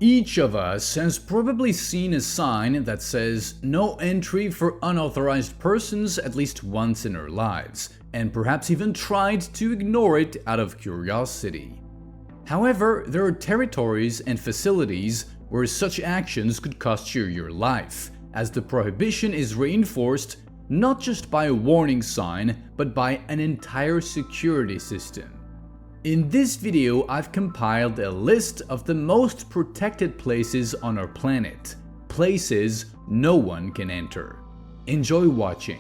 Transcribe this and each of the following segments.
Each of us has probably seen a sign that says "No entry for unauthorized persons" at least once in our lives, and perhaps even tried to ignore it out of curiosity. However, there are territories and facilities where such actions could cost you your life, as the prohibition is reinforced not just by a warning sign, but by an entire security system. In this video, I've compiled a list of the most protected places on our planet, places no one can enter. Enjoy watching.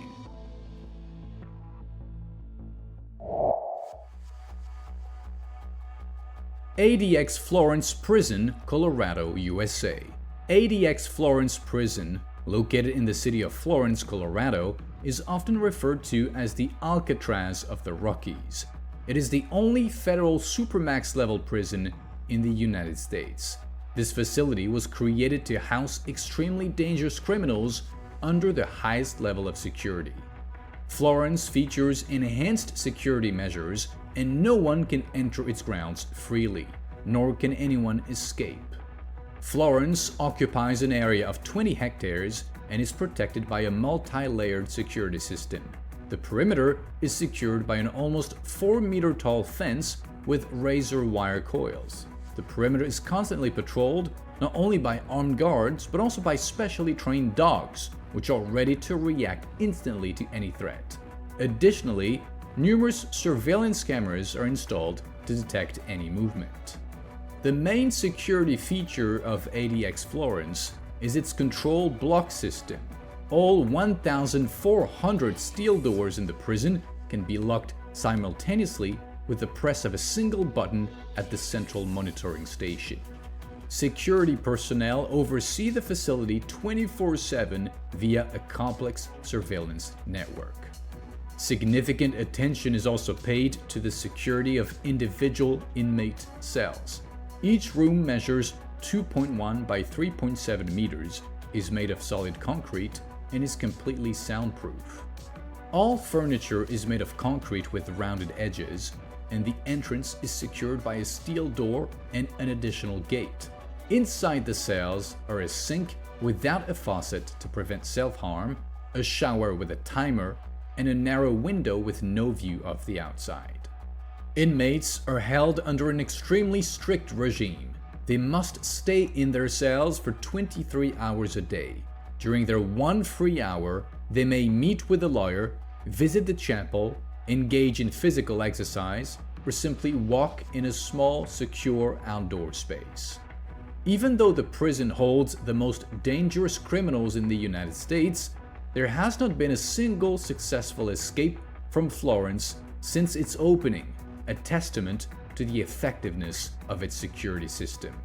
ADX Florence Prison, Colorado, USA. ADX Florence Prison, located in the city of Florence, Colorado, is often referred to as the Alcatraz of the Rockies. It is the only federal supermax level prison in the United States. This facility was created to house extremely dangerous criminals under the highest level of security. Florence features enhanced security measures, and no one can enter its grounds freely, nor can anyone escape. Florence occupies an area of 20 hectares and is protected by a multi-layered security system. The perimeter is secured by an almost 4-meter tall fence with razor wire coils. The perimeter is constantly patrolled not only by armed guards but also by specially trained dogs, which are ready to react instantly to any threat. Additionally, numerous surveillance cameras are installed to detect any movement. The main security feature of ADX Florence is its control block system. All 1,400 steel doors in the prison can be locked simultaneously with the press of a single button at the central monitoring station. Security personnel oversee the facility 24/7 via a complex surveillance network. Significant attention is also paid to the security of individual inmate cells. Each room measures 2.1 by 3.7 meters, is made of solid concrete, and is completely soundproof. All furniture is made of concrete with rounded edges, and the entrance is secured by a steel door and an additional gate. Inside the cells are a sink without a faucet to prevent self-harm, a shower with a timer, and a narrow window with no view of the outside. Inmates are held under an extremely strict regime. They must stay in their cells for 23 hours a day. During their one free hour, they may meet with a lawyer, visit the chapel, engage in physical exercise, or simply walk in a small, secure outdoor space. Even though the prison holds the most dangerous criminals in the United States, there has not been a single successful escape from Florence since its opening, a testament to the effectiveness of its security system.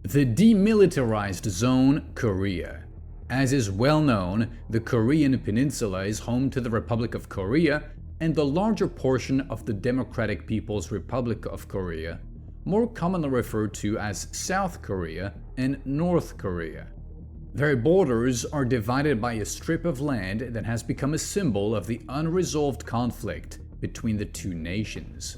The Demilitarized Zone, Korea. As is well known, the Korean Peninsula is home to the Republic of Korea and the larger portion of the Democratic People's Republic of Korea, more commonly referred to as South Korea and North Korea. Their borders are divided by a strip of land that has become a symbol of the unresolved conflict between the two nations.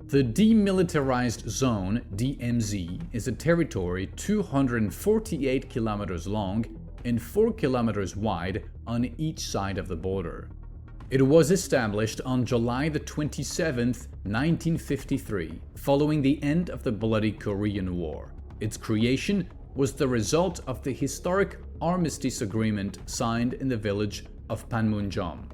The Demilitarized Zone, DMZ, is a territory 248 kilometers long and 4 kilometers wide on each side of the border. It was established on July 27, 1953, following the end of the bloody Korean War. Its creation was the result of the historic armistice agreement signed in the village of Panmunjom.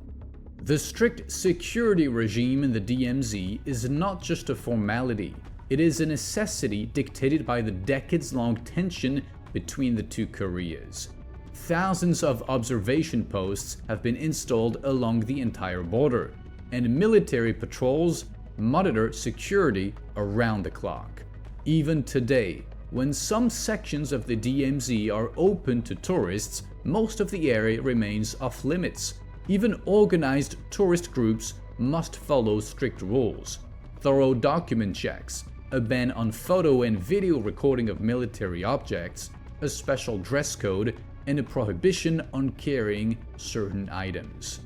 The strict security regime in the DMZ is not just a formality, it is a necessity dictated by the decades-long tension between the two Koreas. Thousands of observation posts have been installed along the entire border, and military patrols monitor security around the clock. Even today, when some sections of the DMZ are open to tourists, most of the area remains off limits. Even organized tourist groups must follow strict rules, thorough document checks, a ban on photo and video recording of military objects, a special dress code, and a prohibition on carrying certain items.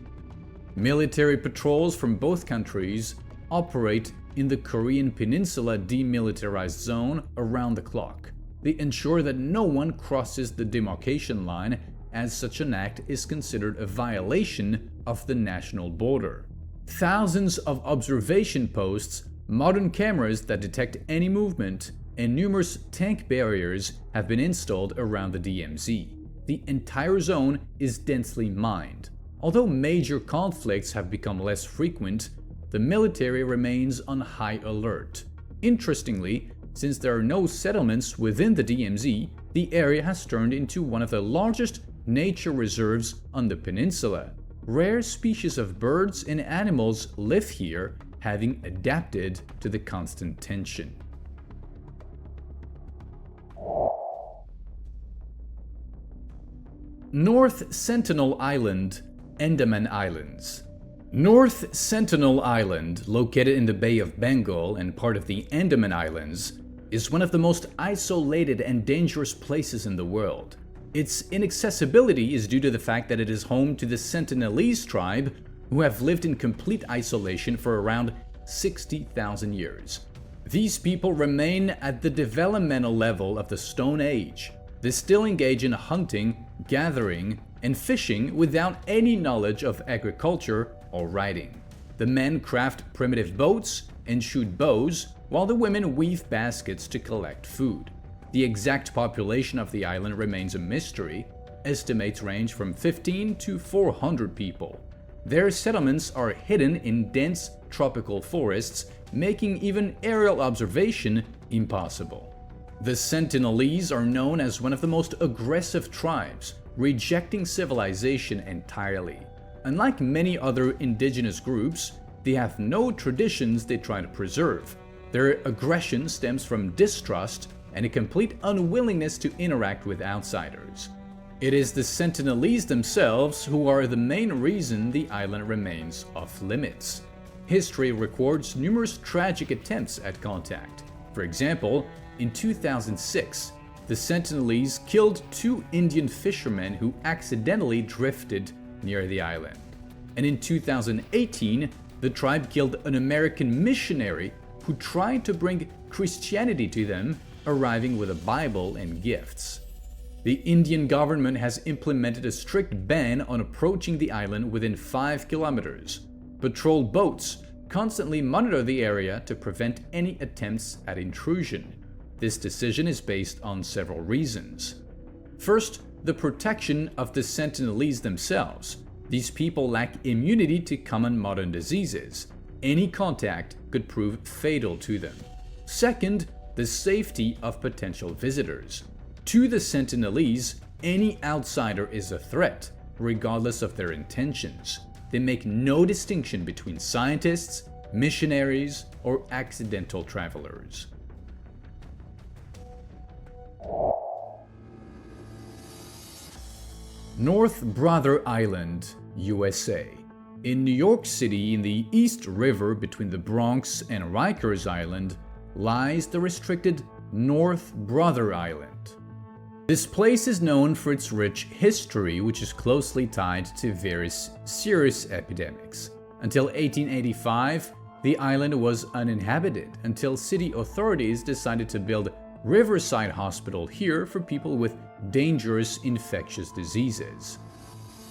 Military patrols from both countries operate in the Korean Peninsula demilitarized zone around the clock. They ensure that no one crosses the demarcation line, as such an act is considered a violation of the national border. Thousands of observation posts, modern cameras that detect any movement, and numerous tank barriers have been installed around the DMZ. The entire zone is densely mined. Although major conflicts have become less frequent, the military remains on high alert. Interestingly, since there are no settlements within the DMZ, the area has turned into one of the largest nature reserves on the peninsula. Rare species of birds and animals live here, having adapted to the constant tension. North Sentinel Island, Andaman Islands. North Sentinel Island, located in the Bay of Bengal and part of the Andaman Islands, is one of the most isolated and dangerous places in the world. Its inaccessibility is due to the fact that it is home to the Sentinelese tribe, who have lived in complete isolation for around 60,000 years. These people remain at the developmental level of the Stone Age. They still engage in hunting, gathering, and fishing without any knowledge of agriculture or writing. The men craft primitive boats and shoot bows, while the women weave baskets to collect food. The exact population of the island remains a mystery. Estimates range from 15 to 400 people. Their settlements are hidden in dense tropical forests, making even aerial observation impossible. The Sentinelese are known as one of the most aggressive tribes, rejecting civilization entirely. Unlike many other indigenous groups, they have no traditions they try to preserve. Their aggression stems from distrust and a complete unwillingness to interact with outsiders. It is the Sentinelese themselves who are the main reason the island remains off limits. History records numerous tragic attempts at contact. For example, in 2006, the Sentinelese killed 2 Indian fishermen who accidentally drifted near the island. And in 2018, the tribe killed an American missionary who tried to bring Christianity to them, arriving with a Bible and gifts. The Indian government has implemented a strict ban on approaching the island within 5 kilometers. Patrol boats constantly monitor the area to prevent any attempts at intrusion. This decision is based on several reasons. First, the protection of the Sentinelese themselves. These people lack immunity to common modern diseases. Any contact could prove fatal to them. Second, the safety of potential visitors. To the Sentinelese, any outsider is a threat, regardless of their intentions. They make no distinction between scientists, missionaries, or accidental travelers. North Brother Island, USA. In New York City, in the East River between the Bronx and Rikers Island, lies the restricted North Brother Island. This place is known for its rich history, which is closely tied to various serious epidemics. Until 1885, the island was uninhabited until city authorities decided to build Riverside Hospital here for people with dangerous infectious diseases.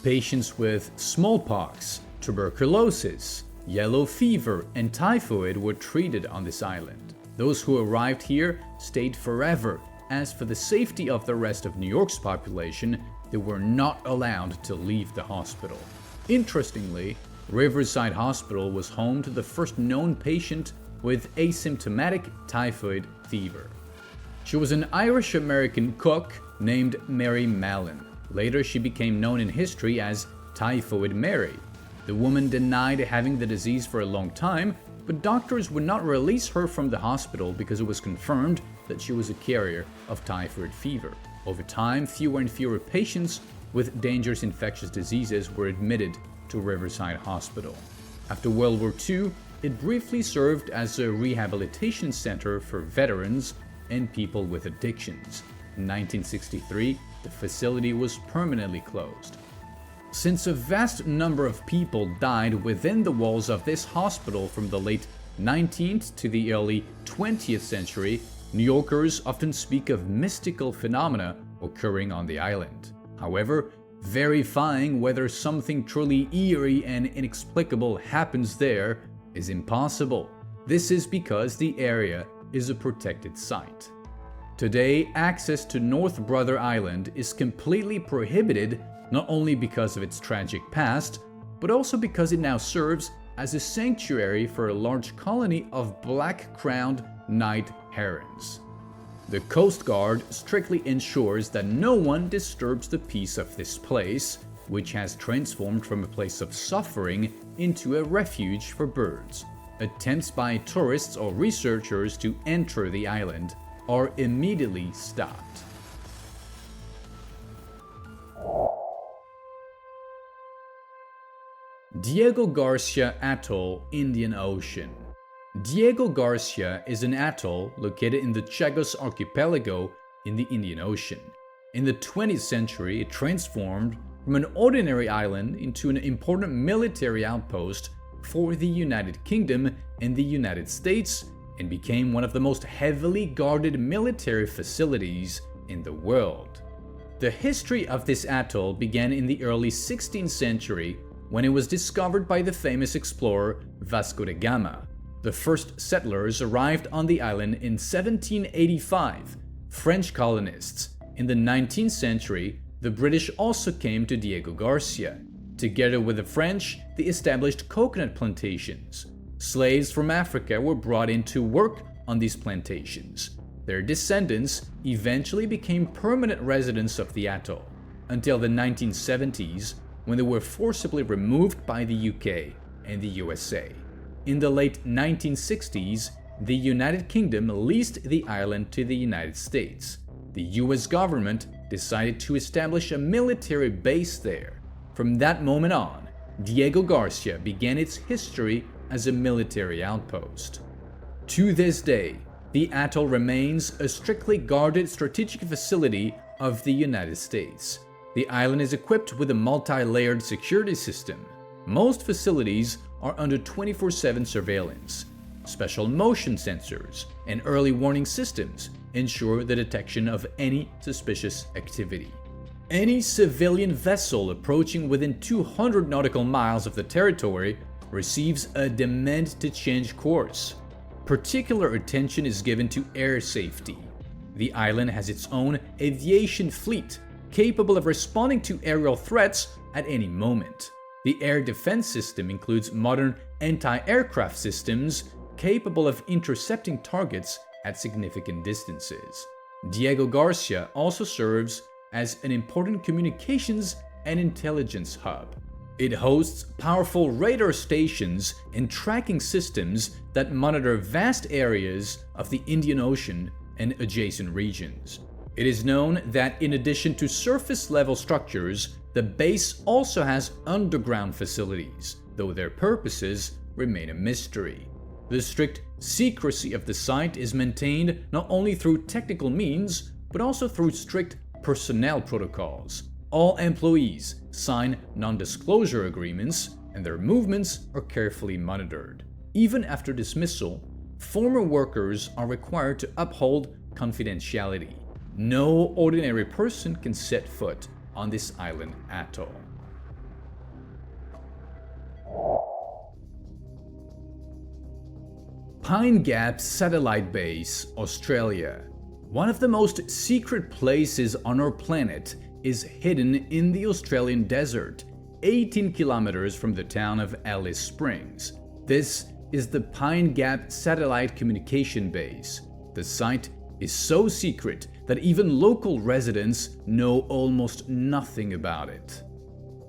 Patients with smallpox, tuberculosis, yellow fever, and typhoid were treated on this island. Those who arrived here stayed forever. As for the safety of the rest of New York's population, they were not allowed to leave the hospital. Interestingly, Riverside Hospital was home to the first known patient with asymptomatic typhoid fever. She was an Irish-American cook named Mary Mallon. Later, she became known in history as Typhoid Mary. The woman denied having the disease for a long time, but doctors would not release her from the hospital because it was confirmed that she was a carrier of typhoid fever. Over time, fewer and fewer patients with dangerous infectious diseases were admitted to Riverside Hospital. After World War II, it briefly served as a rehabilitation center for veterans and people with addictions. In 1963, the facility was permanently closed. Since a vast number of people died within the walls of this hospital from the late 19th to the early 20th century, New Yorkers often speak of mystical phenomena occurring on the island. However, verifying whether something truly eerie and inexplicable happens there is impossible. This is because the area is a protected site. Today, access to North Brother Island is completely prohibited, not only because of its tragic past, but also because it now serves as a sanctuary for a large colony of black-crowned night herons. The Coast Guard strictly ensures that no one disturbs the peace of this place, which has transformed from a place of suffering into a refuge for birds. Attempts by tourists or researchers to enter the island are immediately stopped. Diego Garcia Atoll, Indian Ocean. Diego Garcia is an atoll located in the Chagos archipelago in the Indian Ocean. In the 20th century, it transformed from an ordinary island into an important military outpost for the United Kingdom and the United States, and became one of the most heavily guarded military facilities in the world. The history of this atoll began in the early 16th century when it was discovered by the famous explorer Vasco da Gama. The first settlers arrived on the island in 1785, French colonists. In the 19th century, the British also came to Diego Garcia. Together with the French, they established coconut plantations. Slaves from Africa were brought in to work on these plantations. Their descendants eventually became permanent residents of the atoll, until the 1970s, when they were forcibly removed by the UK and the USA. In the late 1960s, the United Kingdom leased the island to the United States. The US government decided to establish a military base there. From that moment on, Diego Garcia began its history as a military outpost. To this day, the atoll remains a strictly guarded strategic facility of the United States. The island is equipped with a multi-layered security system. Most facilities are under 24/7 surveillance. Special motion sensors and early warning systems ensure the detection of any suspicious activity. Any civilian vessel approaching within 200 nautical miles of the territory receives a demand to change course. Particular attention is given to air safety. The island has its own aviation fleet, capable of responding to aerial threats at any moment. The air defense system includes modern anti-aircraft systems capable of intercepting targets at significant distances. Diego Garcia also serves as an important communications and intelligence hub. It hosts powerful radar stations and tracking systems that monitor vast areas of the Indian Ocean and adjacent regions. It is known that in addition to surface-level structures, the base also has underground facilities, though their purposes remain a mystery. The strict secrecy of the site is maintained not only through technical means, but also through strict personnel protocols. All employees sign non-disclosure agreements, and their movements are carefully monitored. Even after dismissal, former workers are required to uphold confidentiality. No ordinary person can set foot on this island atoll. Pine Gap Satellite Base, Australia. One of the most secret places on our planet is hidden in the Australian desert, 18 kilometers from the town of Alice Springs. This is the Pine Gap Satellite Communication Base. The site is so secret that even local residents know almost nothing about it.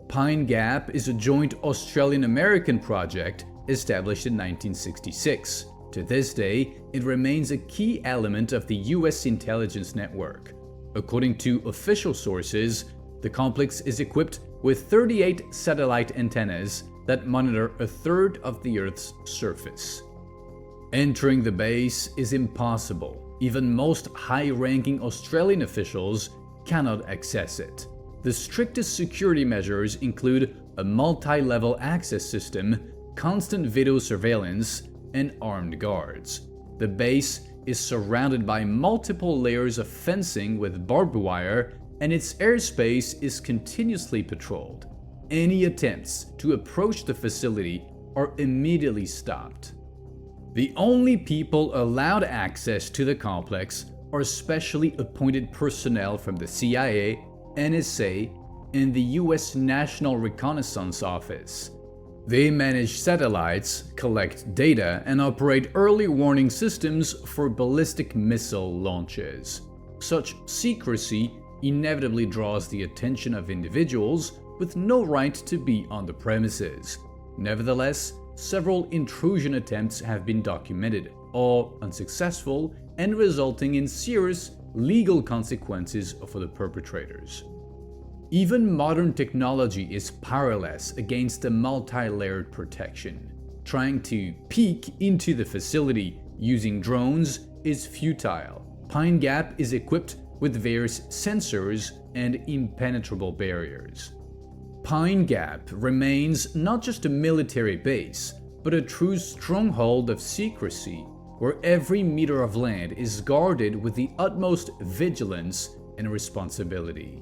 Pine Gap is a joint Australian-American project established in 1966. To this day, it remains a key element of the US intelligence network. According to official sources, the complex is equipped with 38 satellite antennas that monitor a third of the Earth's surface. Entering the base is impossible. Even most high-ranking Australian officials cannot access it. The strictest security measures include a multi-level access system, constant video surveillance, and armed guards. The base is surrounded by multiple layers of fencing with barbed wire, and its airspace is continuously patrolled. Any attempts to approach the facility are immediately stopped. The only people allowed access to the complex are specially appointed personnel from the CIA, NSA, and the US National Reconnaissance Office. They manage satellites, collect data, and operate early warning systems for ballistic missile launches. Such secrecy inevitably draws the attention of individuals with no right to be on the premises. Nevertheless, several intrusion attempts have been documented, all unsuccessful and resulting in serious legal consequences for the perpetrators. Even modern technology is powerless against the multi-layered protection. Trying to peek into the facility using drones is futile. Pine Gap is equipped with various sensors and impenetrable barriers. Pine Gap remains not just a military base, but a true stronghold of secrecy, where every meter of land is guarded with the utmost vigilance and responsibility.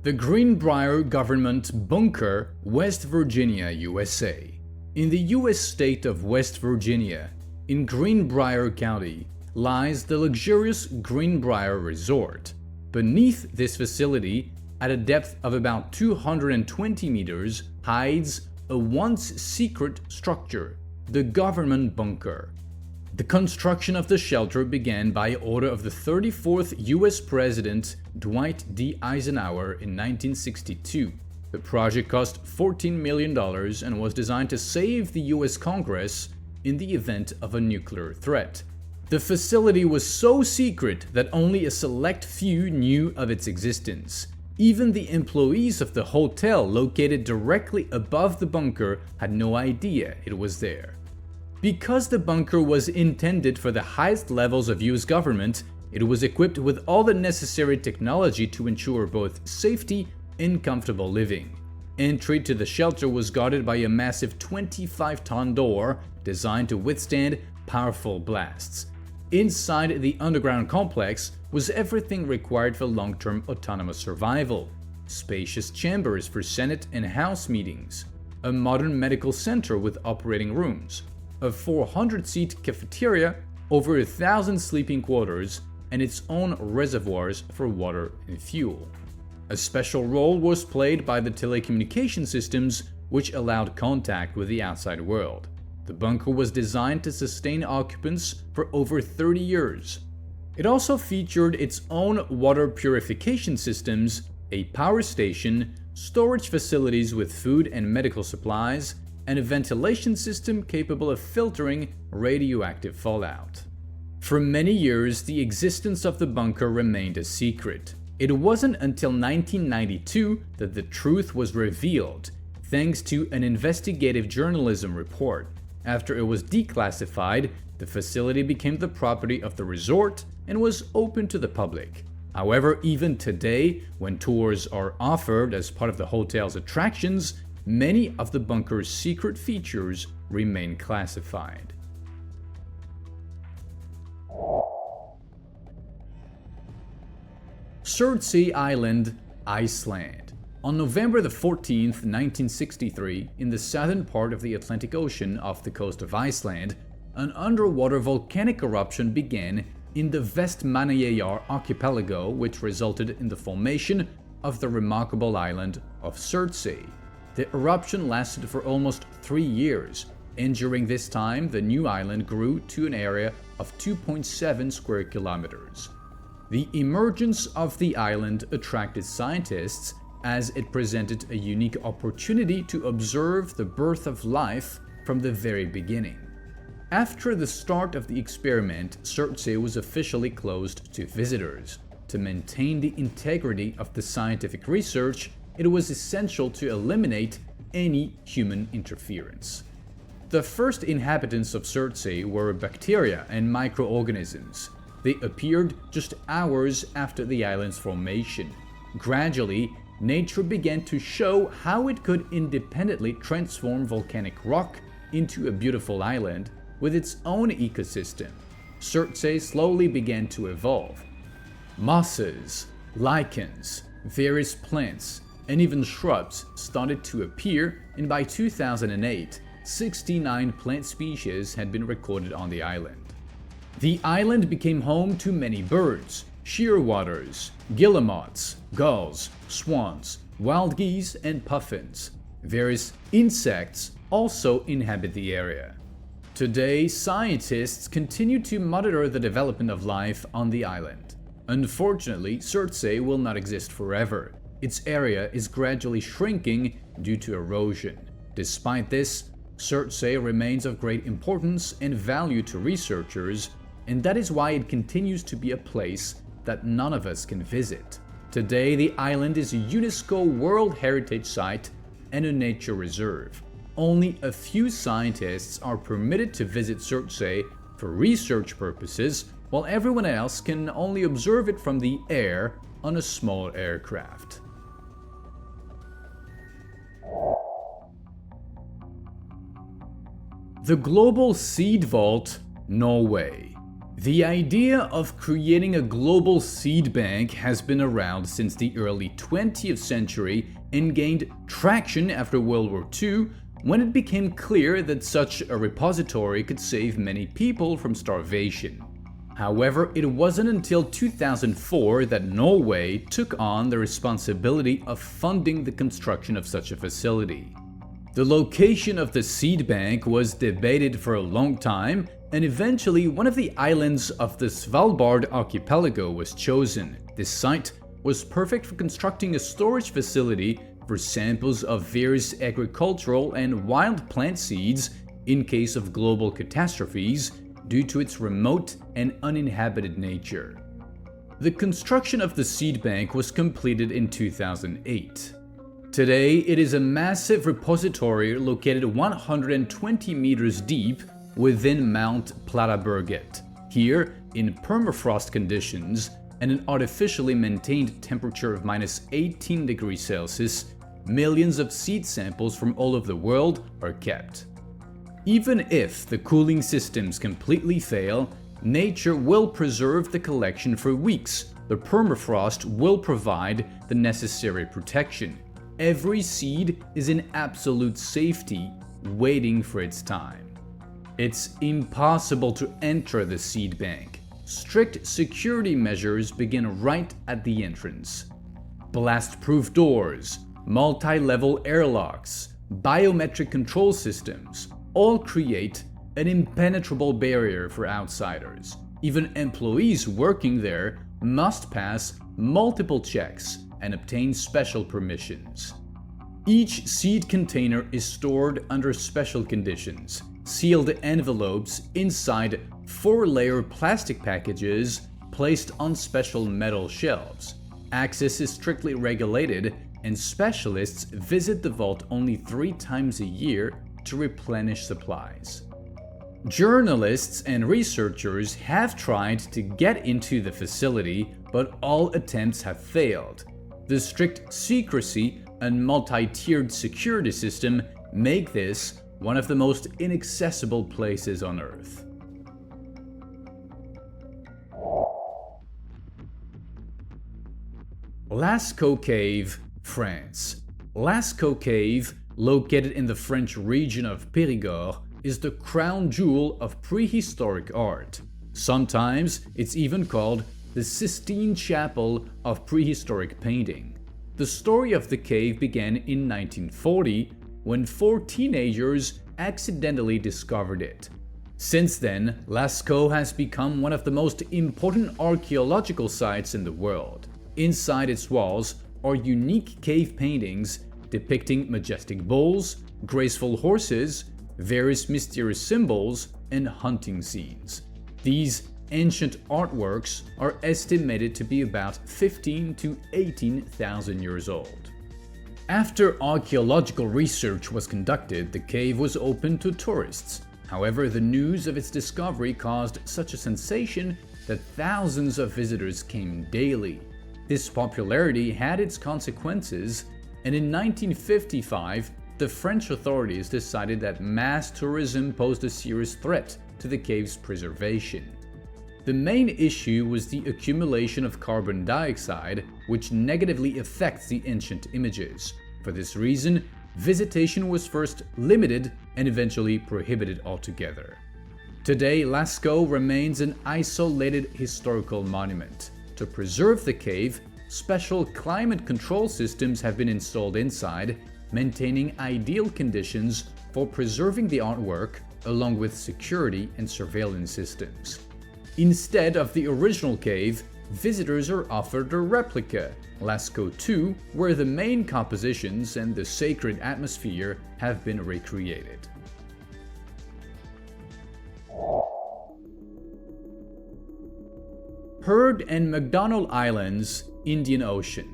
The Greenbryer Government Bunker, West Virginia, USA. In the U.S. state of West Virginia, in Greenbryer County, lies the luxurious Greenbryer Resort. Beneath this facility, at a depth of about 220 meters, hides a once secret structure, the Government Bunker. The construction of the shelter began by order of the 34th U.S. President Dwight D. Eisenhower in 1962. The project cost $14 million and was designed to save the U.S. Congress in the event of a nuclear threat. The facility was so secret that only a select few knew of its existence. Even the employees of the hotel located directly above the bunker had no idea it was there. Because the bunker was intended for the highest levels of US government, it was equipped with all the necessary technology to ensure both safety and comfortable living. Entry to the shelter was guarded by a massive 25-ton door designed to withstand powerful blasts. Inside the underground complex was everything required for long-term autonomous survival: spacious chambers for Senate and House meetings, a modern medical center with operating rooms, a 400-seat cafeteria, over 1,000 sleeping quarters, and its own reservoirs for water and fuel. A special role was played by the telecommunication systems, which allowed contact with the outside world. The bunker was designed to sustain occupants for over 30 years. It also featured its own water purification systems, a power station, storage facilities with food and medical supplies, and a ventilation system capable of filtering radioactive fallout. For many years, the existence of the bunker remained a secret. It wasn't until 1992 that the truth was revealed, thanks to an investigative journalism report. After it was declassified, the facility became the property of the resort and was open to the public. However, even today, when tours are offered as part of the hotel's attractions, many of the bunker's secret features remain classified. Surtsey Island, Iceland. On November 14, 1963, in the southern part of the Atlantic Ocean off the coast of Iceland, an underwater volcanic eruption began in the Vestmannaeyjar archipelago, which resulted in the formation of the remarkable island of Surtsey. The eruption lasted for almost 3 years, and during this time the new island grew to an area of 2.7 square kilometers. The emergence of the island attracted scientists as it presented a unique opportunity to observe the birth of life from the very beginning. After the start of the experiment, Surtsey was officially closed to visitors. To maintain the integrity of the scientific research, it was essential to eliminate any human interference. The first inhabitants of Surtsey were bacteria and microorganisms. They appeared just hours after the island's formation. Gradually, nature began to show how it could independently transform volcanic rock into a beautiful island with its own ecosystem. Surtsey slowly began to evolve. Mosses, lichens, various plants, and even shrubs started to appear, and by 2008, 69 plant species had been recorded on the island. The island became home to many birds, shearwaters, guillemots, gulls, swans, wild geese, and puffins. Various insects also inhabit the area. Today, scientists continue to monitor the development of life on the island. Unfortunately, Surtsey will not exist forever. Its area is gradually shrinking due to erosion. Despite this, Surtsey remains of great importance and value to researchers, and that is why it continues to be a place that none of us can visit. Today, the island is a UNESCO World Heritage Site and a nature reserve. Only a few scientists are permitted to visit Surtsey for research purposes, while everyone else can only observe it from the air on a small aircraft. The Global Seed Vault, Norway. The idea of creating a global seed bank has been around since the early 20th century and gained traction after World War II, when it became clear that such a repository could save many people from starvation. However, it wasn't until 2004 that Norway took on the responsibility of funding the construction of such a facility. The location of the seed bank was debated for a long time, and eventually one of the islands of the Svalbard archipelago was chosen. This site was perfect for constructing a storage facility for samples of various agricultural and wild plant seeds in case of global catastrophes due to its remote and uninhabited nature. The construction of the seed bank was completed in 2008. Today, it is a massive repository located 120 meters deep within Mount Plataberget. Here, in permafrost conditions and an artificially maintained temperature of -18 degrees Celsius, millions of seed samples from all over the world are kept. Even if the cooling systems completely fail, nature will preserve the collection for weeks. The permafrost will provide the necessary protection. Every seed is in absolute safety, waiting for its time. It's impossible to enter the seed bank. Strict security measures begin right at the entrance. Blast-proof doors, multi-level airlocks, biometric control systems all create an impenetrable barrier for outsiders. Even employees working there must pass multiple checks and obtain special permissions. Each seed container is stored under special conditions. Sealed envelopes inside 4-layer plastic packages placed on special metal shelves. Access is strictly regulated, and specialists visit the vault only 3 times a year to replenish supplies. Journalists and researchers have tried to get into the facility, but all attempts have failed. The strict secrecy and multi-tiered security system make this one of the most inaccessible places on Earth. Lasco Cave, France. Lasco Cave, located in the French region of Périgord, is the crown jewel of prehistoric art. Sometimes it's even called the Sistine Chapel of prehistoric painting. The story of the cave began in 1940 when 4 teenagers accidentally discovered it. Since then, Lasco has become one of the most important archaeological sites in the world. Inside its walls are unique cave paintings depicting majestic bulls, graceful horses, various mysterious symbols, and hunting scenes. These ancient artworks are estimated to be about 15,000 to 18,000 years old. After archaeological research was conducted, the cave was open to tourists. However, the news of its discovery caused such a sensation that thousands of visitors came daily. This popularity had its consequences, and in 1955, the French authorities decided that mass tourism posed a serious threat to the cave's preservation. The main issue was the accumulation of carbon dioxide, which negatively affects the ancient images. For this reason, visitation was first limited and eventually prohibited altogether. Today, Lasco remains an isolated historical monument. To preserve the cave, special climate control systems have been installed inside, maintaining ideal conditions for preserving the artwork, along with security and surveillance systems. Instead of the original cave, visitors are offered a replica, Lasco 2, where the main compositions and the sacred atmosphere have been recreated. Heard and Macdonald Islands, Indian Ocean.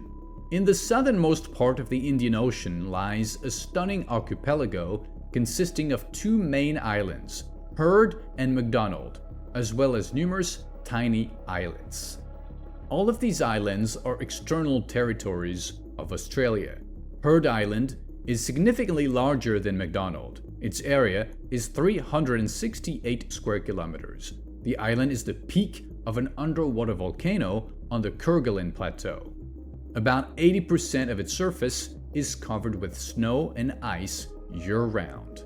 In the southernmost part of the Indian Ocean lies a stunning archipelago consisting of two main islands, Heard and Macdonald, as well as numerous tiny islets. All of these islands are external territories of Australia. Heard Island is significantly larger than Macdonald. Its area is 368 square kilometers. The island is the peak of an underwater volcano on the Kerguelen Plateau. About 80% of its surface is covered with snow and ice year-round.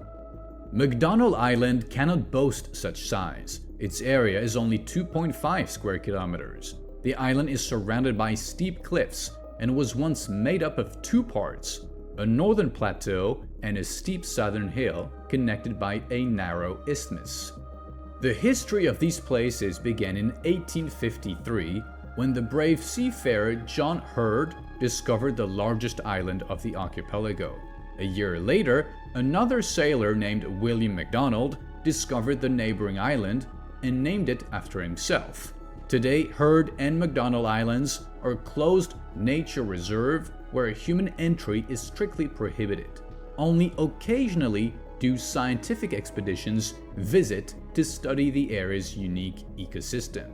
Macdonald Island cannot boast such size. Its area is only 2.5 square kilometers. The island is surrounded by steep cliffs and was once made up of two parts, a northern plateau and a steep southern hill connected by a narrow isthmus. The history of these places began in 1853 when the brave seafarer John Heard discovered the largest island of the archipelago. A year later, another sailor named William Macdonald discovered the neighboring island and named it after himself. Today, Heard and Macdonald Islands are a closed nature reserve where human entry is strictly prohibited. Only occasionally do scientific expeditions visit to study the area's unique ecosystem.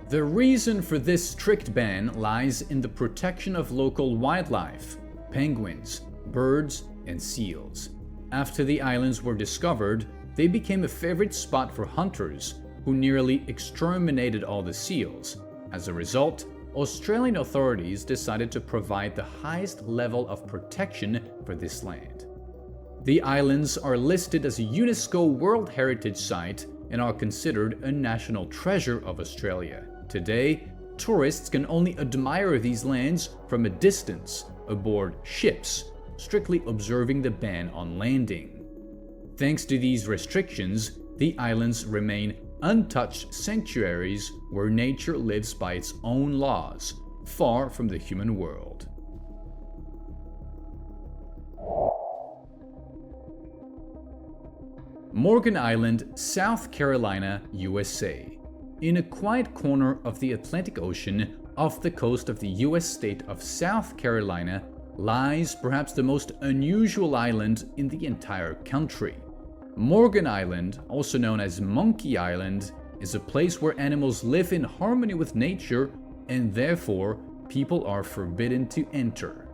The reason for this strict ban lies in the protection of local wildlife, penguins, birds, and seals. After the islands were discovered, they became a favorite spot for hunters who nearly exterminated all the seals. As a result, Australian authorities decided to provide the highest level of protection for this land. The islands are listed as a UNESCO World Heritage Site and are considered a national treasure of Australia. Today, tourists can only admire these lands from a distance aboard ships, strictly observing the ban on landing. Thanks to these restrictions, the islands remain untouched sanctuaries where nature lives by its own laws, far from the human world. Morgan Island, South Carolina, USA. In a quiet corner of the Atlantic Ocean, off the coast of the US state of South Carolina, lies perhaps the most unusual island in the entire country. Morgan Island, also known as Monkey Island, is a place where animals live in harmony with nature and therefore people are forbidden to enter.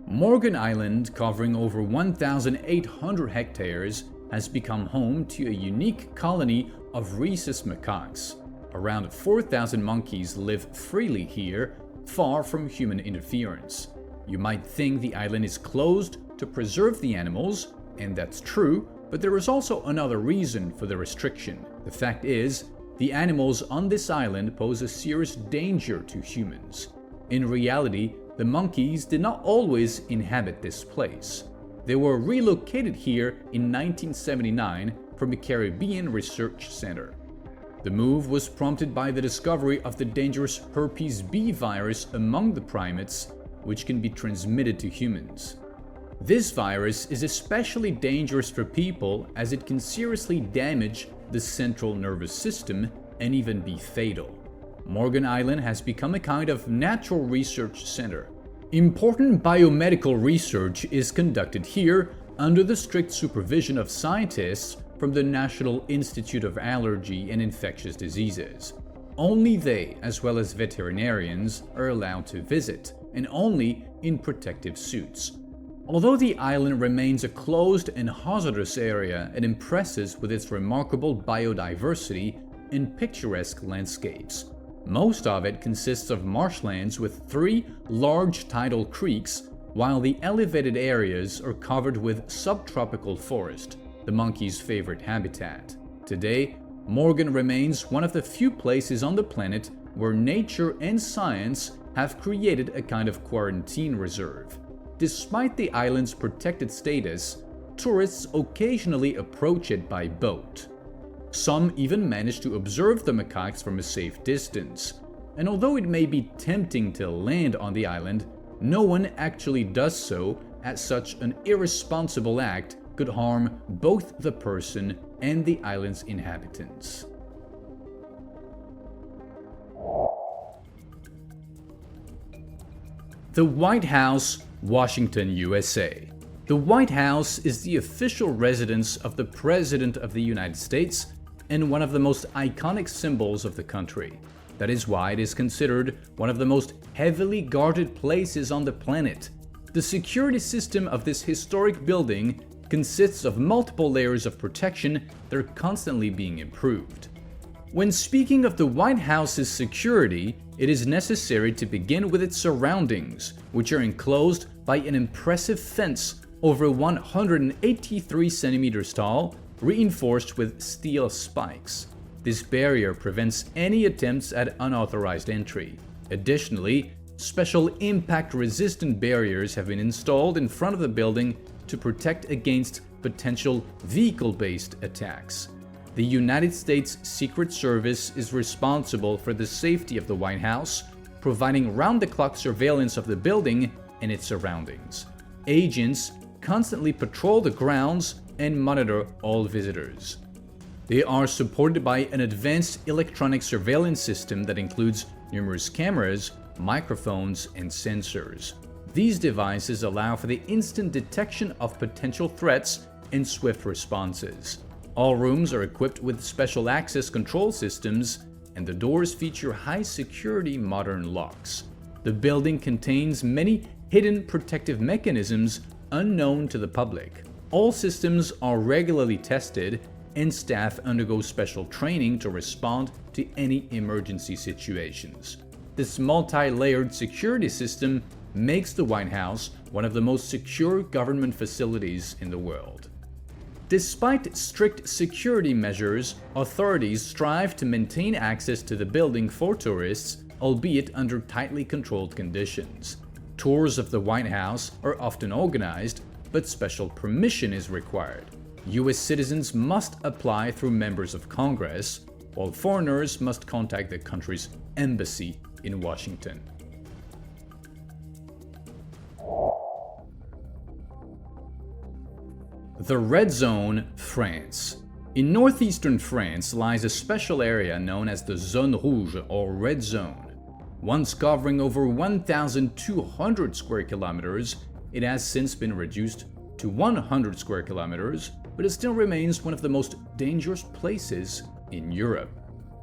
Morgan Island, covering over 1,800 hectares, has become home to a unique colony of rhesus macaques. Around 4,000 monkeys live freely here, far from human interference. You might think the island is closed to preserve the animals, and that's true, but there is also another reason for the restriction. The fact is, the animals on this island pose a serious danger to humans. In reality, the monkeys did not always inhabit this place. They were relocated here in 1979 from a Caribbean research center. The move was prompted by the discovery of the dangerous herpes B virus among the primates, which can be transmitted to humans. This virus is especially dangerous for people as it can seriously damage the central nervous system and even be fatal. Morgan Island has become a kind of natural research center. Important biomedical research is conducted here under the strict supervision of scientists from the National Institute of Allergy and Infectious Diseases. Only they, as well as veterinarians, are allowed to visit, and only in protective suits. Although the island remains a closed and hazardous area, it impresses with its remarkable biodiversity and picturesque landscapes. Most of it consists of marshlands with 3 large tidal creeks, while the elevated areas are covered with subtropical forest, the monkey's favorite habitat. Today, Morgan remains one of the few places on the planet where nature and science have created a kind of quarantine reserve. Despite the island's protected status, tourists occasionally approach it by boat. Some even manage to observe the macaques from a safe distance, and although it may be tempting to land on the island, no one actually does so, as such an irresponsible act could harm both the person and the island's inhabitants. The White House, Washington, USA. The White House is the official residence of the President of the United States and one of the most iconic symbols of the country. That is why it is considered one of the most heavily guarded places on the planet. The security system of this historic building consists of multiple layers of protection that are constantly being improved. When speaking of the White House's security, it is necessary to begin with its surroundings, which are enclosed by an impressive fence over 183 centimeters tall, reinforced with steel spikes. This barrier prevents any attempts at unauthorized entry. Additionally, special impact-resistant barriers have been installed in front of the building to protect against potential vehicle-based attacks. The United States Secret Service is responsible for the safety of the White House, providing round-the-clock surveillance of the building and its surroundings. Agents constantly patrol the grounds and monitor all visitors. They are supported by an advanced electronic surveillance system that includes numerous cameras, microphones, and sensors. These devices allow for the instant detection of potential threats and swift responses. All rooms are equipped with special access control systems, and the doors feature high-security modern locks. The building contains many hidden protective mechanisms unknown to the public. All systems are regularly tested, and staff undergo special training to respond to any emergency situations. This multi-layered security system makes the White House one of the most secure government facilities in the world. Despite strict security measures, authorities strive to maintain access to the building for tourists, albeit under tightly controlled conditions. Tours of the White House are often organized, but special permission is required. U.S. citizens must apply through members of Congress, while foreigners must contact the country's embassy in Washington. The Red Zone, France. In northeastern France lies a special area known as the Zone Rouge or Red Zone. Once covering over 1,200 square kilometers, it has since been reduced to 100 square kilometers, but it still remains one of the most dangerous places in Europe.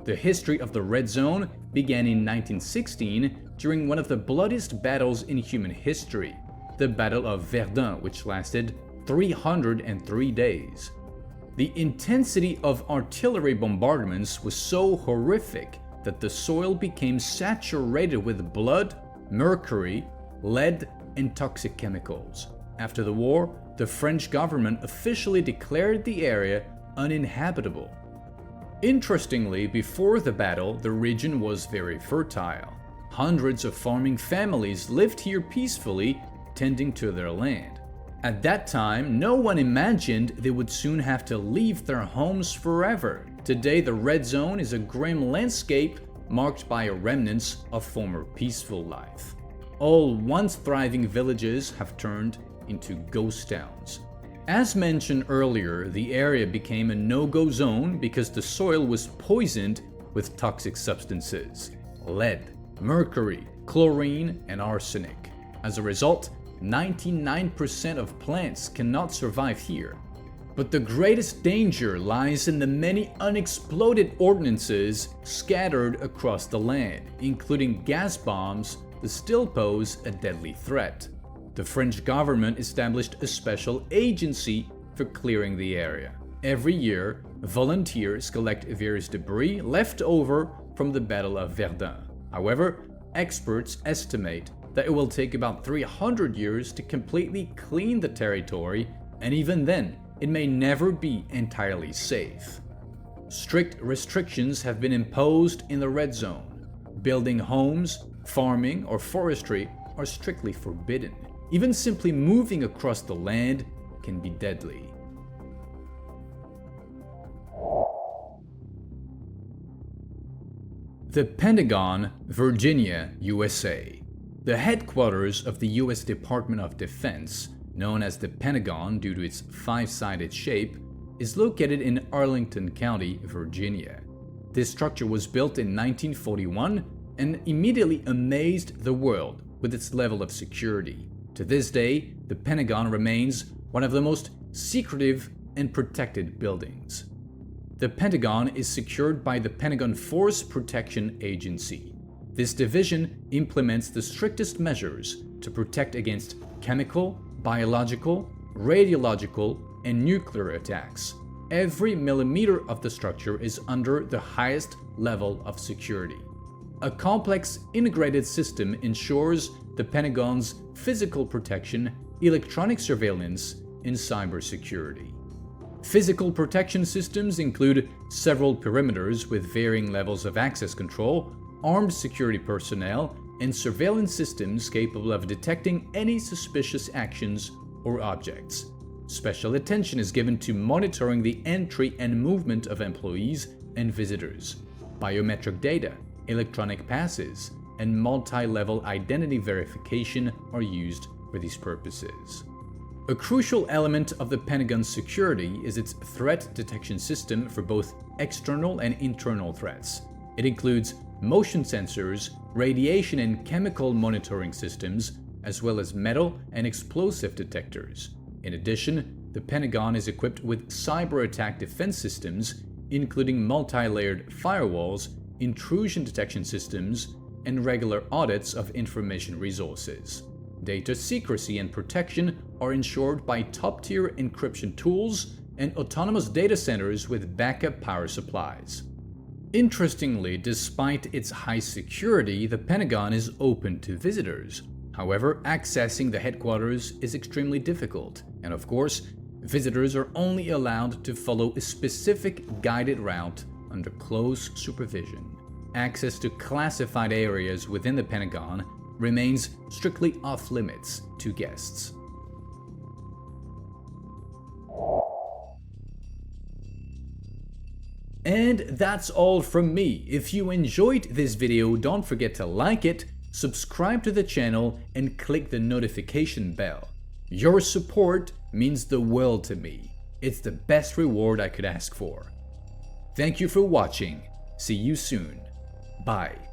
The history of the Red Zone began in 1916 during one of the bloodiest battles in human history, the Battle of Verdun, which lasted 303 days. The intensity of artillery bombardments was so horrific that the soil became saturated with blood, mercury, lead, and toxic chemicals. After the war, the French government officially declared the area uninhabitable. Interestingly, before the battle, the region was very fertile. Hundreds of farming families lived here peacefully, tending to their land. At that time, no one imagined they would soon have to leave their homes forever. Today, the Red Zone is a grim landscape marked by remnants of former peaceful life. All once thriving villages have turned into ghost towns. As mentioned earlier, the area became a no-go zone because the soil was poisoned with toxic substances: lead, mercury, chlorine, and arsenic. As a result, 99% of plants cannot survive here. But the greatest danger lies in the many unexploded ordnances scattered across the land, including gas bombs that still pose a deadly threat. The French government established a special agency for clearing the area. Every year, volunteers collect various debris left over from the Battle of Verdun. However, experts estimate that it will take about 300 years to completely clean the territory, and even then, it may never be entirely safe. Strict restrictions have been imposed in the red zone. Building homes, farming, or forestry are strictly forbidden. Even simply moving across the land can be deadly. The Pentagon, Virginia, USA. The headquarters of the US Department of Defense, known as the Pentagon due to its five-sided shape, is located in Arlington County, Virginia. This structure was built in 1941 and immediately amazed the world with its level of security. To this day, the Pentagon remains one of the most secretive and protected buildings. The Pentagon is secured by the Pentagon Force Protection Agency. This division implements the strictest measures to protect against chemical, biological, radiological, and nuclear attacks. Every millimeter of the structure is under the highest level of security. A complex integrated system ensures the Pentagon's physical protection, electronic surveillance, and cybersecurity. Physical protection systems include several perimeters with varying levels of access control, armed security personnel, and surveillance systems capable of detecting any suspicious actions or objects. Special attention is given to monitoring the entry and movement of employees and visitors. Biometric data, electronic passes, and multi-level identity verification are used for these purposes. A crucial element of the Pentagon's security is its threat detection system for both external and internal threats. It includes motion sensors, radiation and chemical monitoring systems, as well as metal and explosive detectors. In addition, the Pentagon is equipped with cyber attack defense systems, including multi-layered firewalls, intrusion detection systems, and regular audits of information resources. Data secrecy and protection are ensured by top-tier encryption tools and autonomous data centers with backup power supplies. Interestingly, despite its high security, the Pentagon is open to visitors. However, accessing the headquarters is extremely difficult, and of course, visitors are only allowed to follow a specific guided route under close supervision. Access to classified areas within the Pentagon remains strictly off-limits to guests. And that's all from me. If you enjoyed this video, don't forget to like it, subscribe to the channel, and click the notification bell. Your support means the world to me. It's the best reward I could ask for. Thank you for watching. See you soon. Bye.